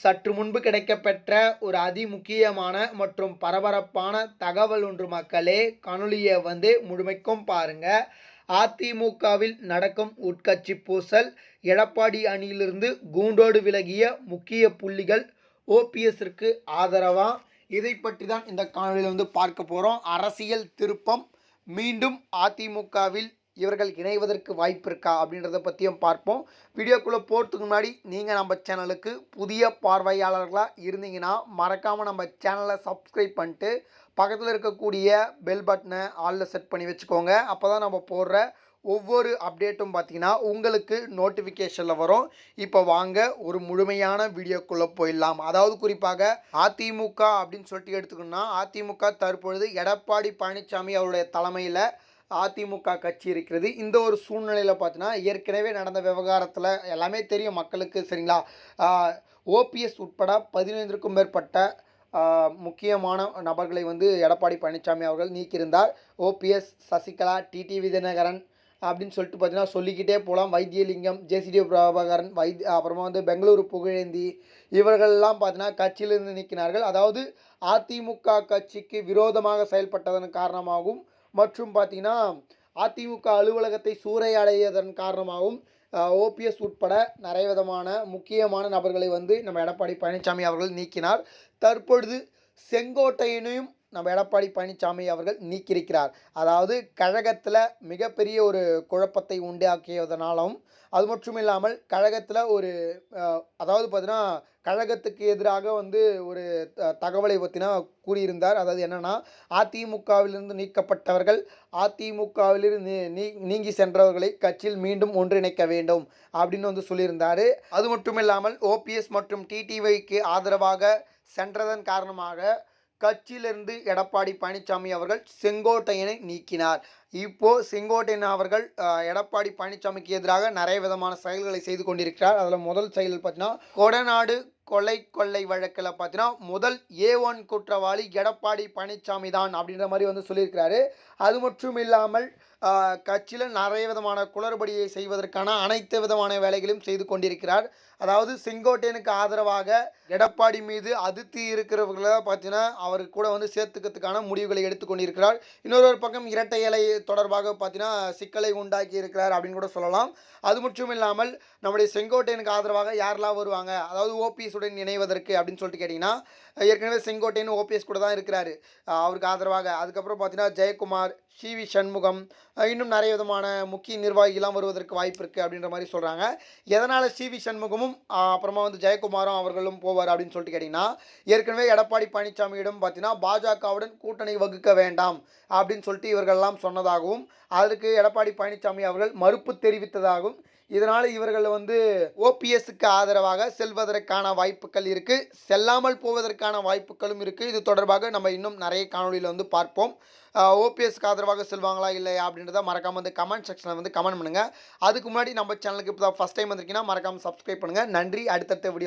சற்று முன்பு கிடைக்கப்பெற்ற ஒரு அதிமுக்கியமான மற்றும் பரபரப்பான தகவல் ஒன்று மக்களே. காணொளியை முழுமைக்கும் பாருங்க. அதிமுகவில் நடக்கும் உட்கட்சி பூசல், எடப்பாடி அணியிலிருந்து கூண்டோடு விலகிய முக்கிய புள்ளிகள் ஓபிஎஸ்ற்கு ஆதரவா, இதை பற்றி தான் இந்த காணொலியில் பார்க்க போகிறோம். அரசியல் திருப்பம், மீண்டும் அதிமுகவில் இவர்கள் இணைவதற்கு வாய்ப்பு இருக்கா அப்படின்றத பற்றியும் பார்ப்போம். வீடியோக்குள்ளே போகிறதுக்கு முன்னாடி நீங்கள் நம்ம சேனலுக்கு புதிய பார்வையாளர்களாக இருந்தீங்கன்னா மறக்காமல் நம்ம சேனலை சப்ஸ்கிரைப் பண்ணிட்டு பக்கத்தில் இருக்கக்கூடிய பெல் பட்டனை ஆலில் செட் பண்ணி வச்சுக்கோங்க. அப்போ தான் நம்ம போடுற ஒவ்வொரு அப்டேட்டும் பார்த்தீங்கன்னா உங்களுக்கு நோட்டிஃபிகேஷனில் வரும். இப்போ வாங்க ஒரு முழுமையான வீடியோக்குள்ளே போயிடலாம். அதாவது குறிப்பாக அதிமுக அப்படின்னு சொல்லிட்டு எடுத்துக்கணும்னா, அதிமுக தற்பொழுது எடப்பாடி பழனிசாமி அவருடைய தலைமையில் அதிமுக கட்சி இருக்கிறது. இந்த ஒரு சூழ்நிலையில் பார்த்தீங்கன்னா, ஏற்கனவே நடந்த விவகாரத்தில் எல்லாமே தெரியும் மக்களுக்கு, சரிங்களா? ஓபிஎஸ் உட்பட 15க்கும் மேற்பட்ட முக்கியமான நபர்களை எடப்பாடி பழனிசாமி அவர்கள் நீக்கியிருந்தார். ஓபிஎஸ், சசிகலா, டிடிவி தினகரன் அப்படின்னு சொல்லிட்டு பார்த்தீங்கன்னா சொல்லிக்கிட்டே போகலாம். வைத்தியலிங்கம், ஜேசிடி பிரபாகரன், அப்புறமா பெங்களூரு புகழேந்தி, இவர்கள்லாம் பார்த்தீங்கன்னா கட்சியிலிருந்து நீக்கினார்கள். அதாவது அதிமுக கட்சிக்கு விரோதமாக செயல்பட்டதன் காரணமாகவும் மற்றும் பார்த்தீங்கன்னா அதிமுக அலுவலகத்தை சூறையாடியதன் காரணமாகவும் ஓபிஎஸ் உட்பட நிறைய விதமான முக்கியமான நபர்களை நம்ம எடப்பாடி பழனிசாமி அவர்கள் நீக்கினார். தற்பொழுது செங்கோட்டையனையும் நம்ம எடப்பாடி பழனிசாமி அவர்கள் நீக்கியிருக்கிறார். அதாவது கழகத்தில் மிகப்பெரிய ஒரு குழப்பத்தை உண்டாக்கியதனாலும், அது மட்டும் இல்லாமல் கழகத்தில் ஒரு அதாவது பார்த்தீங்கன்னா கழகத்துக்கு எதிராக ஒரு தகவலை பற்றினா கூறியிருந்தார். அதாவது என்னென்னா, அதிமுகவிலிருந்து நீக்கப்பட்டவர்கள் அதிமுகவிலிருந்து நீங்கி சென்றவர்களை கட்சியில் மீண்டும் ஒன்றிணைக்க வேண்டும் அப்படின்னு சொல்லியிருந்தார். அது மட்டும் இல்லாமல் ஓபிஎஸ் மற்றும் டிடிவிக்கு ஆதரவாக சென்றதன் காரணமாக கட்சியிலிருந்து எடப்பாடி பழனிசாமி அவர்கள் செங்கோட்டையனை நீக்கினார். இப்போது செங்கோட்டையன் அவர்கள் எடப்பாடி பழனிசாமிக்கு எதிராக நிறைய விதமான செயல்களை செய்து கொண்டிருக்கிறார். அதில் முதல் செயல் பார்த்தீங்கன்னா, கொடநாடு கொள்ளை வழக்கில் பார்த்தீங்கன்னா முதல் A1 குற்றவாளி எடப்பாடி பழனிசாமி தான் அப்படின்ற மாதிரி சொல்லியிருக்கிறாரு. அது மட்டும் இல்லாமல் கட்சியில் நிறைய விதமான குளறுபடியை செய்வதற்கான அனைத்து விதமான வேலைகளையும் செய்து கொண்டிருக்கிறார். அதாவது செங்கோட்டையனுக்கு ஆதரவாக எடப்பாடி மீது அதிருப்தி இருக்கிறவர்களை பார்த்தீங்கன்னா அவருக்கு கூட சேர்த்துக்கிறதுக்கான முடிவுகளை எடுத்துக்கொண்டிருக்கிறார். இன்னொரு பக்கம் இரட்டை இலை தொடர்பாக பார்த்தீங்கன்னா சிக்கலை உண்டாக்கி இருக்கிறார் அப்படின்னு கூட சொல்லலாம். அது மட்டும் இல்லாமல் நம்முடைய செங்கோட்டையனுக்கு ஆதரவாக யாரெல்லாம் வருவாங்க, அதாவது ஓபிஎஸ் உடன் இணைவதற்கு அப்படின்னு சொல்லிட்டு கேட்டிங்கன்னா, ஏற்கனவே செங்கோட்டையன் ஓபிஎஸ் கூட தான் இருக்கிறாரு அவருக்கு ஆதரவாக. அதுக்கப்புறம் பார்த்தீங்கன்னா ஜெயக்குமார், சிவி சண்முகம், இன்னும் நிறைய விதமான முக்கிய நிர்வாகிகளாம் வருவதற்கு வாய்ப்பு இருக்குது அப்படின்ற மாதிரி சொல்கிறாங்க. எதனால் சிவி சண்முகமும் அப்புறமா ஜெயக்குமாரும் அவர்களும் போவார் அப்படின்னு சொல்லிட்டு கேட்டிங்கன்னா, ஏற்கனவே எடப்பாடி பழனிசாமியிடம் பார்த்தீங்கன்னா பாஜகவுடன் கூட்டணி வகுக்க வேண்டாம் அப்படின்னு சொல்லிட்டு இவர்கள்லாம் சொன்னதாகவும், அதுக்கு எடப்பாடி பழனிசாமி அவர்கள் மறுப்பு தெரிவித்ததாகவும், இதனால் இவர்கள் ஓபிஎஸ்க்கு ஆதரவாக செல்வதற்கான வாய்ப்புகள் இருக்குது, செல்லாமல் போவதற்கான வாய்ப்புகளும் இருக்குது. இது தொடர்பாக நம்ம இன்னும் நிறைய காணொலியில் பார்ப்போம். ஓபிஎஸ்க்கு ஆதரவாக செல்வாங்களா இல்லையா அப்படின்றத மறக்காமல் கமெண்ட் செக்ஷனில் கமெண்ட் பண்ணுங்கள். அதுக்கு முன்னாடி நம்ம சேனலுக்கு இப்போ தான் ஃபஸ்ட் டைம் வந்திருக்கீங்கன்னா மறக்காமல் சப்ஸ்கிரைப் பண்ணுங்கள். நன்றி. அடுத்தடுத்த வீடியோ